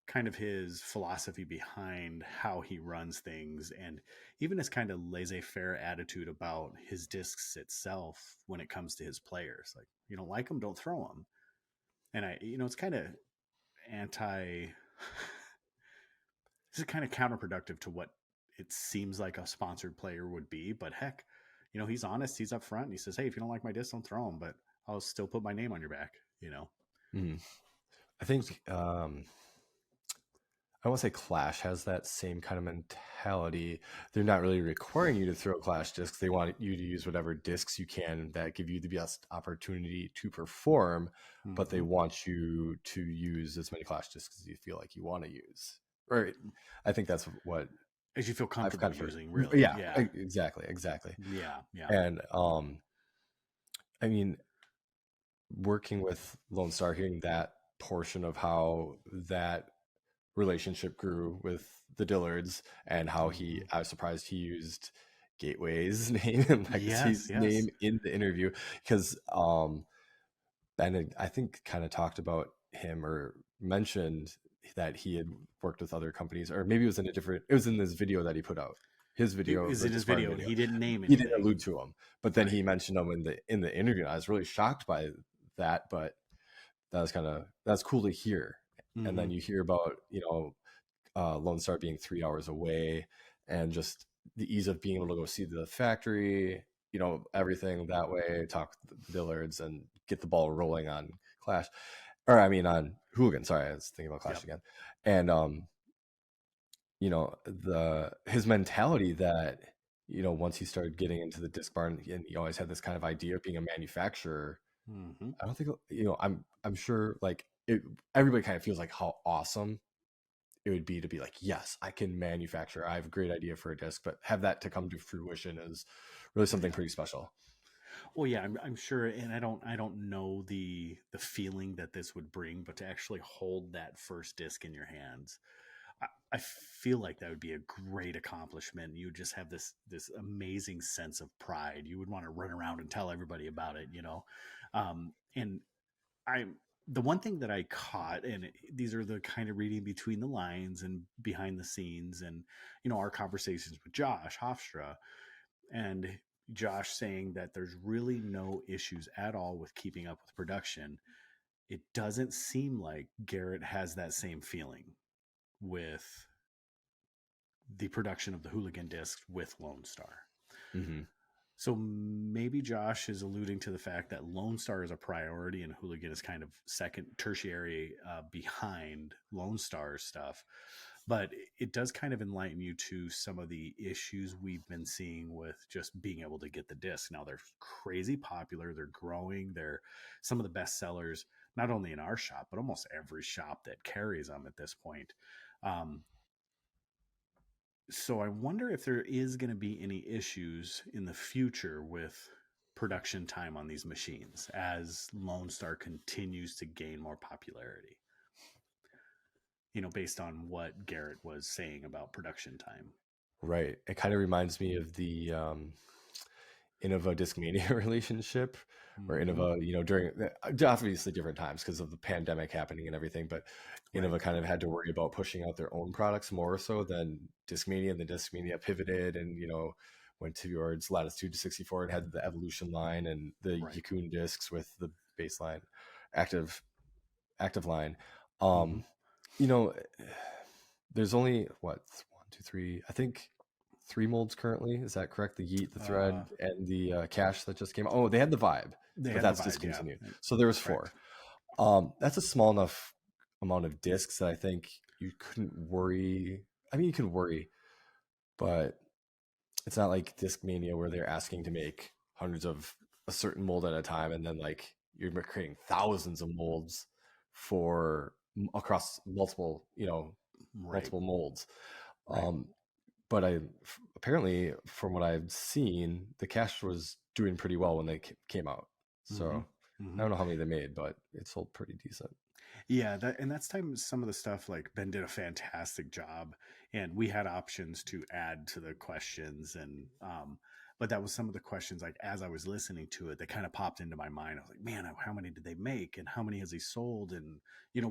kind of his philosophy behind how he runs things, and even his kind of laissez-faire attitude about his discs itself when it comes to his players. Like, you don't like them, don't throw them. And it's kind of this is kind of counterproductive to what it seems like a sponsored player would be, but heck, he's honest, he's upfront, and he says, hey, if you don't like my disc, don't throw them, but I'll still put my name on your back. I think I won't say Clash has that same kind of mentality. They're not really requiring you to throw Clash discs. They want you to use whatever discs you can that give you the best opportunity to perform, but they want you to use as many Clash discs as you feel like you want to use. Or I think that's what As you feel I've comfortable kind of using, really. Yeah, exactly. Yeah. Yeah. And I mean, working with Lone Star, hearing that portion of how that relationship grew with the Dillards and how I was surprised he used Gateway's name and Legacy's name in the interview, because Ben, I think, kind of talked about him or mentioned that he had worked with other companies, or maybe it was in this video that he put out. His video is the in his Disc Barn video, and he didn't name He anything. didn't allude to him, but then he mentioned them in the interview. And I was really shocked by that, but that's cool to hear. And then you hear about, Lone Star being 3 hours away, and just the ease of being able to go see the factory, everything that way, talk to the Dillards and get the ball rolling on Clash, or I mean on Hooligan. Sorry, I was thinking about Clash again. And his mentality that, once he started getting into the Disc Barn, and he always had this kind of idea of being a manufacturer. I don't think, I'm sure, like, everybody kind of feels like how awesome it would be to be like, yes, I can manufacture. I have a great idea for a disc, but have that to come to fruition is really something pretty special. Well, yeah, I'm sure, and I don't know the feeling that this would bring, but to actually hold that first disc in your hands, I feel like that would be a great accomplishment. You would just have this amazing sense of pride. You would want to run around and tell everybody about it, and the one thing that I caught, and these are the kind of reading between the lines and behind the scenes, and our conversations with Josh Hofstra, and Josh saying that there's really no issues at all with keeping up with production. It doesn't seem like Garett has that same feeling with the production of the Hooligan discs with Lone Star. So maybe Josh is alluding to the fact that Lone Star is a priority and Hooligan is kind of second, tertiary behind Lone Star stuff. But it does kind of enlighten you to some of the issues we've been seeing with just being able to get the disc. Now they're crazy popular. They're growing. They're some of the best sellers, not only in our shop, but almost every shop that carries them at this point. So I wonder if there is going to be any issues in the future with production time on these machines as Lone Star continues to gain more popularity. Based on what Garett was saying about production time. Right. It kind of reminds me of the Innova Discmania relationship, where Innova, during obviously different times because of the pandemic happening and everything, but Innova kind of had to worry about pushing out their own products more so than Discmania, and the Discmania pivoted and, went towards Latitude to 64 and had the Evolution line and the Yukon discs with the baseline active line. There's only one, two, three, I think 3 molds currently. Is that correct? The Yeet, the Thread, and the Cash that just came out. Oh, they had the Vibe, but that's discontinued. Yeah. So there was 4. That's a small enough amount of discs that I think you couldn't worry. I mean, you can worry, but it's not like Discmania where they're asking to make hundreds of a certain mold at a time, and then like you're creating thousands of molds for across multiple, multiple molds. But apparently, from what I've seen, the Cash was doing pretty well when they came out. So I don't know how many they made, but it sold pretty decent. Yeah, that's time some of the stuff, like Ben did a fantastic job, and we had options to add to the questions, and but that was some of the questions, like as I was listening to it, that kind of popped into my mind. I was like, man, how many did they make, and how many has he sold, and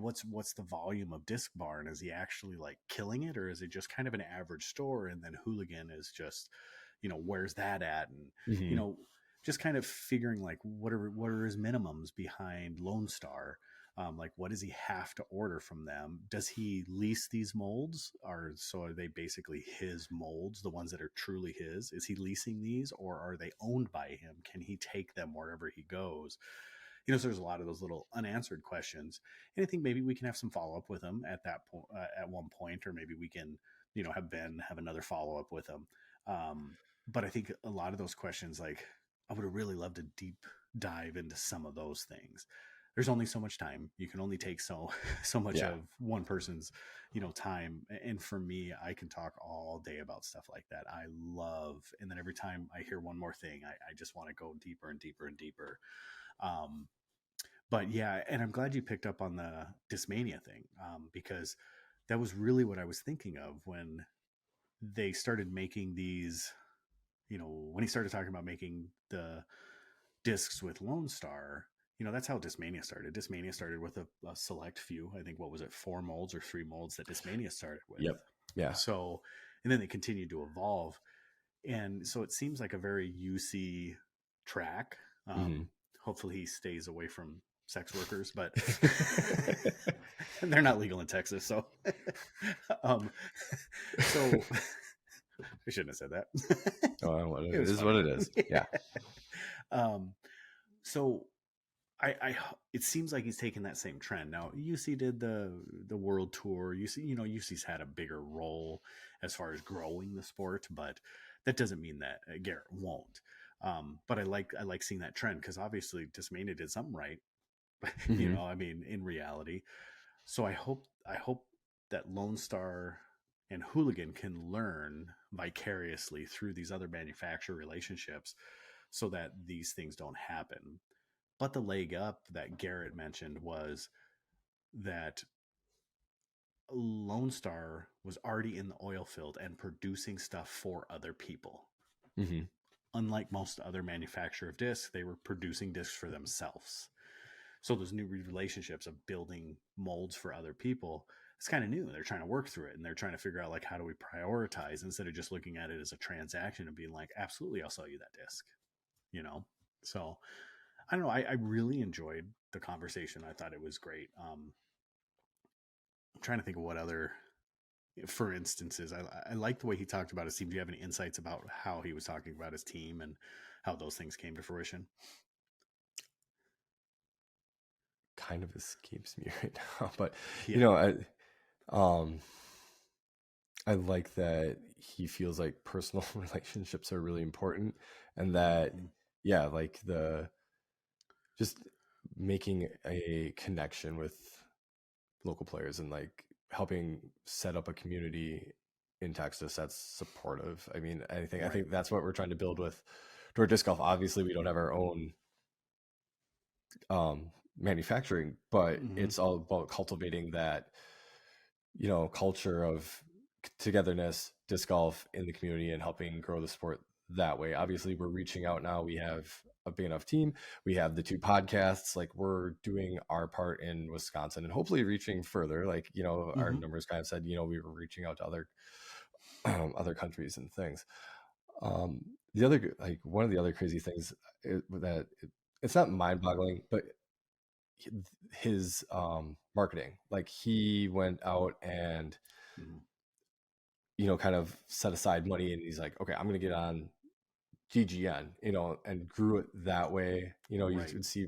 what's the volume of Disc Barn? Is he actually like killing it, or is it just kind of an average store? And then Hooligan is just, where's that at? And just kind of figuring like what are his minimums behind Lone Star. Like, what does he have to order from them? Does he lease these molds, or so are they basically his molds, the ones that are truly his? Is he leasing these, or are they owned by him? Can he take them wherever he goes? So there's a lot of those little unanswered questions, and I think maybe we can have some follow up with him at that point, at one point, or maybe we can, have Ben have another follow up with him. But I think a lot of those questions, like, I would have really loved to deep dive into some of those things. There's only so much time. You can only take so much Yeah. of one person's, time. And for me, I can talk all day about stuff like that. I love, and then every time I hear one more thing, I just want to go deeper and deeper and deeper. But yeah, and I'm glad you picked up on the Discmania thing, because that was really what I was thinking of when they started making these, when he started talking about making the discs with Lone Star. That's how Discmania started. Discmania started with a select few. I think, what was it, 4 molds or 3 molds that Discmania started with. Yep. Yeah. So, and then they continued to evolve. And so it seems like a very UC track. Hopefully he stays away from sex workers, but they're not legal in Texas. So, so I shouldn't have said that. It is what it is. Yeah. So it seems like he's taking that same trend. Now, UC did the world tour. UC's had a bigger role as far as growing the sport, but that doesn't mean that Garett won't. But I like seeing that trend, because obviously Discmania did something right. In reality. So I hope that Lone Star and Hooligan can learn vicariously through these other manufacturer relationships, so that these things don't happen. But the leg up that Garett mentioned was that Lone Star was already in the oil field and producing stuff for other people. Unlike most other manufacturer of discs, they were producing discs for themselves. So those new relationships of building molds for other people, it's kind of new. They're trying to work through it, and they're trying to figure out, like, how do we prioritize, instead of just looking at it as a transaction and being like, absolutely, I'll sell you that disc. So I don't know. I really enjoyed the conversation. I thought it was great. I'm trying to think of what other, for instances, I like the way he talked about his team. Do you have any insights about how he was talking about his team and how those things came to fruition? Kind of escapes me right now, but Yeah. I like that he feels like personal relationships are really important, and that like just making a connection with local players, and like helping set up a community in Texas that's supportive. I mean, I think that's what we're trying to build with Door Disc Golf. Obviously, we don't have our own manufacturing, but it's all about cultivating that culture of togetherness, disc golf in the community, and helping grow the sport that way. Obviously, we're reaching out now. We have a big enough team. We have the 2 podcasts. Like, we're doing our part in Wisconsin, and hopefully reaching further. Like, our numbers kind of said, we were reaching out to other countries and things. The other, like, one of the other crazy things that it's not mind-boggling, but his marketing, like, he went out and kind of set aside money, and he's like, okay, I'm gonna get on GGN, and grew it that way. You would see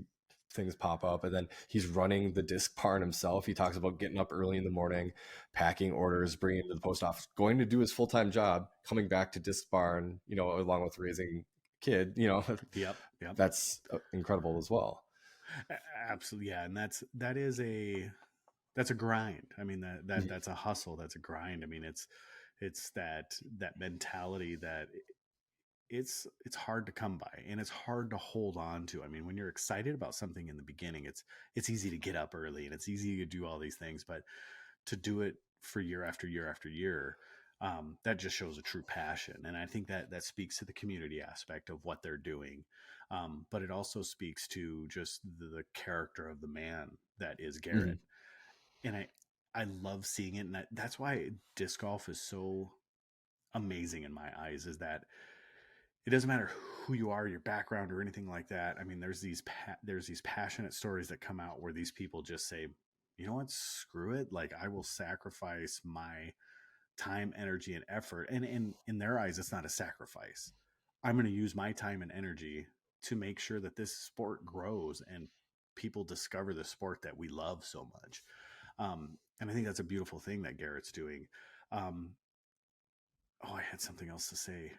things pop up, and then he's running the disc barn himself. He talks about getting up early in the morning, packing orders, bringing them to the post office, going to do his full-time job, coming back to disc barn, along with raising kid. Yep. That's incredible as well. Absolutely. Yeah. And that's a grind. I mean, that's a hustle. That's a grind. I mean, it's that mentality that it's hard to come by, and it's hard to hold on to. I mean, when you're excited about something in the beginning, it's easy to get up early, and it's easy to do all these things, but to do it for year after year after year, that just shows a true passion. And I think that speaks to the community aspect of what they're doing. But it also speaks to just the character of the man that is Garett. And I love seeing it. And that's why disc golf is so amazing in my eyes, is that it doesn't matter who you are, your background, or anything like that. I mean, there's these passionate stories that come out where these people just say, you know what, screw it. Like, I will sacrifice my time, energy, and effort. And in their eyes, it's not a sacrifice. I'm going to use my time and energy to make sure that this sport grows and people discover the sport that we love so much. And I think that's a beautiful thing that Garett's doing. I had something else to say.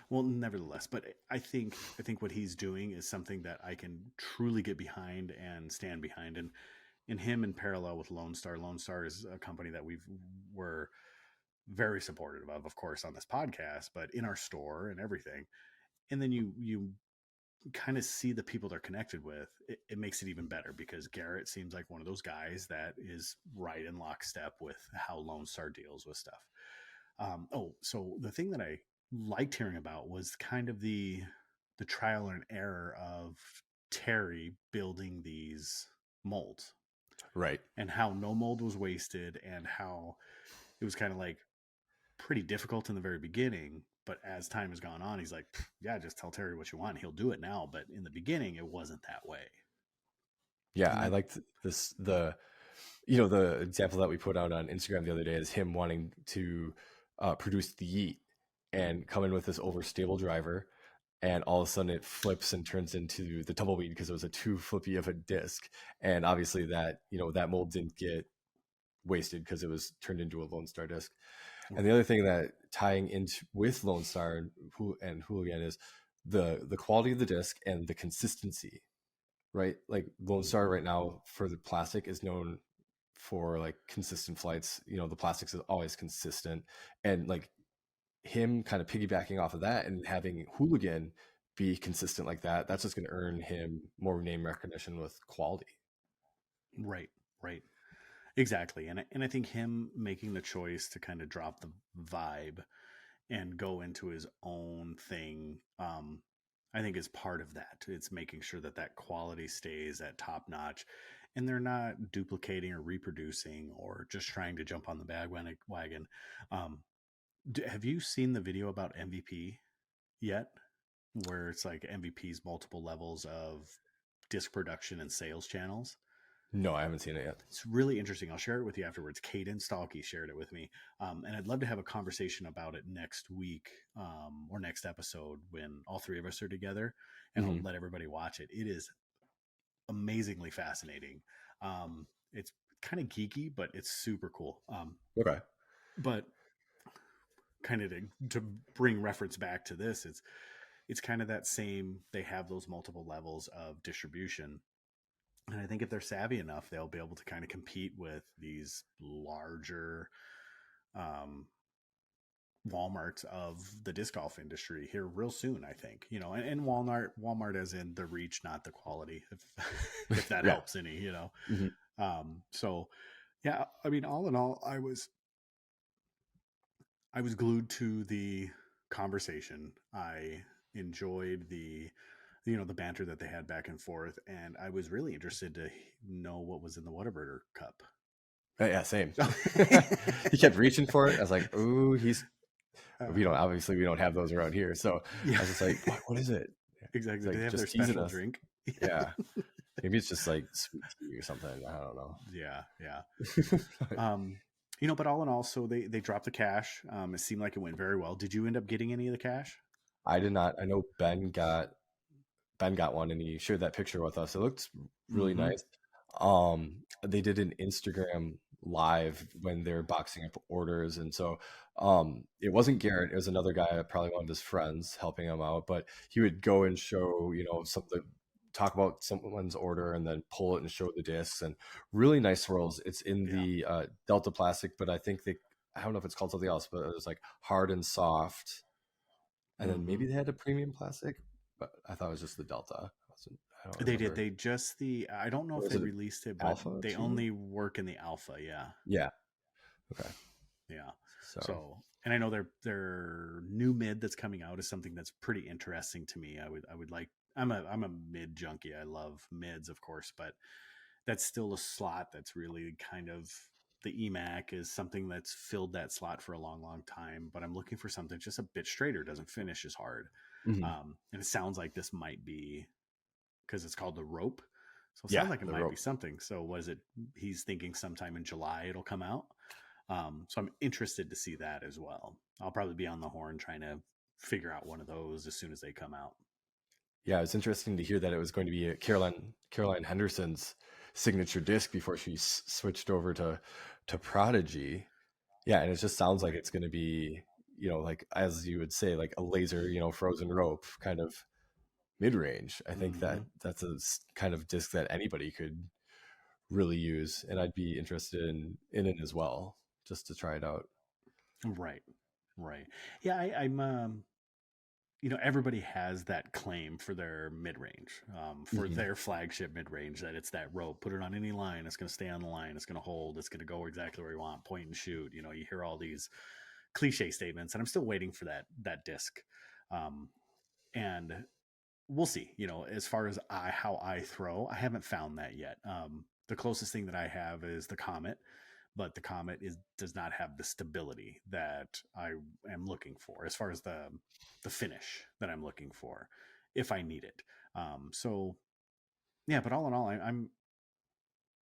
Well, nevertheless, but I think what he's doing is something that I can truly get behind and stand behind. And in him, in parallel with Lone Star. Lone Star is a company that were very supportive of course, on this podcast, but in our store and everything. And then you kind of see the people they're connected with. It makes it even better because Garett seems like one of those guys that is right in lockstep with how Lone Star deals with stuff. So the thing that I liked hearing about was kind of the trial and error of Terry building these molds, Right. and how no mold was wasted, and how it was kind of like pretty difficult in the very beginning. But as time has gone on, he's like, yeah, just tell Terry what you want. He'll do it now. But in the beginning, it wasn't that way. Yeah, And I then, liked this. The example that we put out on Instagram the other day is him wanting to produce the Yeet and come in with this overstable driver, and all of a sudden it flips and turns into the tumbleweed because it was a too flippy of a disc. And obviously that that mold didn't get wasted because it was turned into a Lone Star disc. And the other thing that tying into with Lone Star and Hooligan is the quality of the disc and the consistency, right? Like Lone Star right now for the plastic is known for like consistent flights. The plastics is always consistent, and like him kind of piggybacking off of that and having Hooligan be consistent like that, that's just going to earn him more name recognition with quality. Right. Exactly. And I think him making the choice to kind of drop the vibe and go into his own thing, I think is part of that. It's making sure that quality stays at top notch, and they're not duplicating or reproducing or just trying to jump on the bandwagon. Have you seen the video about MVP yet, where it's like MVP's multiple levels of disc production and sales channels? No, I haven't seen it yet. It's really interesting. I'll share it with you afterwards. Caden Stalkey shared it with me. And I'd love to have a conversation about it next week, or next episode when all three of us are together, and I'll let everybody watch it. It is amazingly fascinating. It's kind of geeky, but it's super cool. Okay. But kind of to bring reference back to this, it's kind of that same, they have those multiple levels of distribution. And I think if they're savvy enough, they'll be able to kind of compete with these larger Walmarts of the disc golf industry here real soon, I think. And Walmart as in the reach, not the quality, if that helps any. So yeah, I mean, all in all, I was glued to the conversation. I enjoyed the banter that they had back and forth, and I was really interested to know what was in the Whataburger cup. Yeah, same. He kept reaching for it. I was like, "Ooh, we don't have those around here." So yeah. I was just like, "What is it?" Exactly. Like, they have just their special us. drink. Yeah, maybe it's just like sweet tea or something. I don't know. Yeah. But all in all, so they dropped the cash. It seemed like it went very well. Did you end up getting any of the cash? I did not. I know Ben got one, and he shared that picture with us. It looked really nice. They did an Instagram live when they're boxing up orders, and so it wasn't Garrett, it was another guy, probably one of his friends, helping him out. But he would go and show talk about someone's order and then pull it and show the discs, and really nice swirls. It's in the Delta plastic, but I think I don't know if it's called something else, but it was like hard and soft, and then maybe they had a premium plastic, but I thought it was just the Delta. They did. They just I don't know if they released it, but Alpha they only work in the Alpha. Yeah. Okay. Yeah. So, and I know their new mid that's coming out is something that's pretty interesting to me. I would like. I'm a mid junkie. I love mids, of course, but that's still a slot that's really kind of, the EMAC is something that's filled that slot for a long, long time. But I'm looking for something just a bit straighter, doesn't finish as hard. And it sounds like this might be, because it's called the Rope. So it sounds like it might be something. So was it, he's thinking sometime in July it'll come out. So I'm interested to see that as well. I'll probably be on the horn trying to figure out one of those as soon as they come out. Yeah, it's interesting to hear that it was going to be Caroline Henderson's signature disc before she switched over to Prodigy. Yeah, and it just sounds like it's going to be, like as you would say, like a laser, frozen rope kind of mid range. I think Mm-hmm. that's a kind of disc that anybody could really use, and I'd be interested in it as well, just to try it out. Right. Right. Yeah, I'm everybody has that claim for their mid-range, for Hmm. their flagship mid-range, that it's that rope. Put it on any line, it's going to stay on the line, it's going to hold, it's going to go exactly where you want, point and shoot. You hear all these cliche statements, and I'm still waiting for that disc. And we'll see. As far as how I throw, I haven't found that yet. The closest thing that I have is the Comet, but the Comet does not have the stability that I am looking for as far as the finish that I'm looking for if I need it. So yeah, but all in all, I'm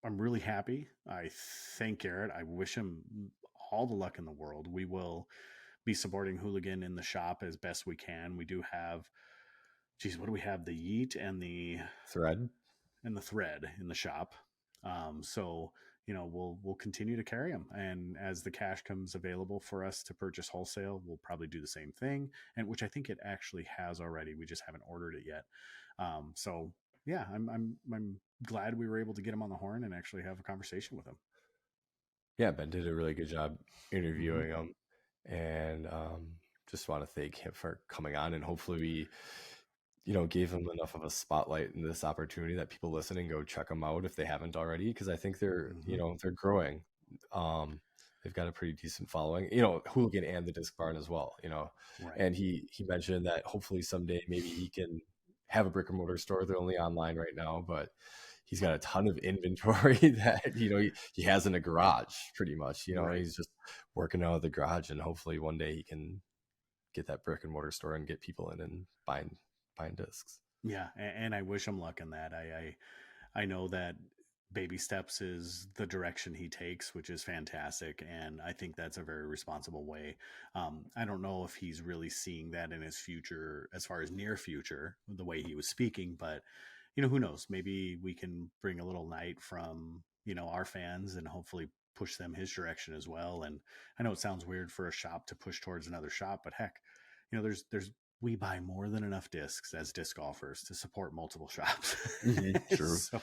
really happy. I thank Garett. I wish him all the luck in the world. We will be supporting Hooligan in the shop as best we can. We do have, geez, what do we have? The Yeet and the Thread. thread in the shop. So we'll continue to carry them, and as the cash comes available for us to purchase wholesale, we'll probably do the same thing, and which I think it actually has already. We just haven't ordered it yet. So yeah, I'm glad we were able to get him on the horn and actually have a conversation with him. Yeah, Ben did a really good job Mm-hmm. interviewing him, and just want to thank him for coming on, and hopefully we, gave him enough of a spotlight in this opportunity that people listening go check them out if they haven't already, because I think they're, Mm-hmm. they're growing. They've got a pretty decent following, Hooligan and the Disc Barn as well, Right. and he mentioned that hopefully someday maybe he can have a brick and mortar store. They're only online right now, but he's got a ton of inventory that he has in a garage pretty much. Right. He's just working out of the garage, and hopefully one day he can get that brick and mortar store and get people in and buying discs. Yeah, and I wish him luck in that. I know that baby steps is the direction he takes, which is fantastic, and I think that's a very responsible way. I don't know if he's really seeing that in his future, as far as near future, the way he was speaking, but who knows? Maybe we can bring a little night from our fans and hopefully push them his direction as well. And I know it sounds weird for a shop to push towards another shop, but heck, there's we buy more than enough discs as disc golfers to support multiple shops. True. So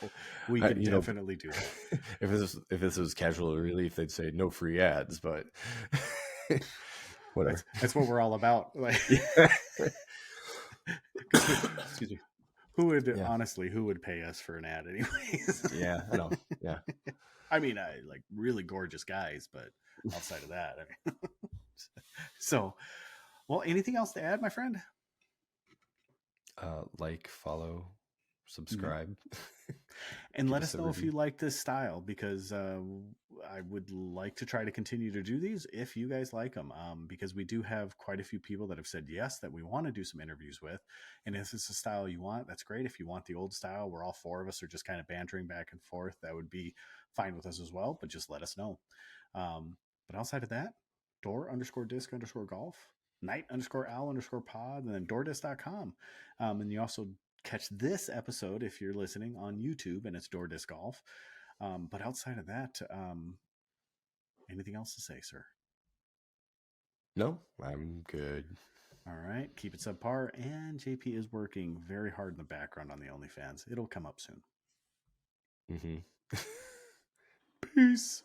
we can You know, definitely do that. if this was casual relief, they'd say no free ads, but whatever. That's what we're all about. Like, Yeah. excuse me. Who would Yeah. honestly, who would pay us for an ad anyways? Yeah, I know. Yeah. I mean, I like really gorgeous guys, but outside of that, I mean, so, well, anything else to add, my friend? Like, follow, Yeah. subscribe. And Give let us us a know if review. you like this style, because I would like to try to continue to do these if you guys like them, because we do have quite a few people that have said yes, that we want to do some interviews with. And if it's a style you want, that's great. If you want the old style where all four of us are just kind of bantering back and forth, that would be fine with us as well, but just let us know. But outside of that, door_disc_golf, night_owl_pod, and then doordisc.com. And you also catch this episode if you're listening on YouTube, and it's Door Disc Golf. But outside of that, anything else to say, sir? No, I'm good. All right, keep it subpar. And JP is working very hard in the background on the OnlyFans. It'll come up soon. Mm-hmm. Peace.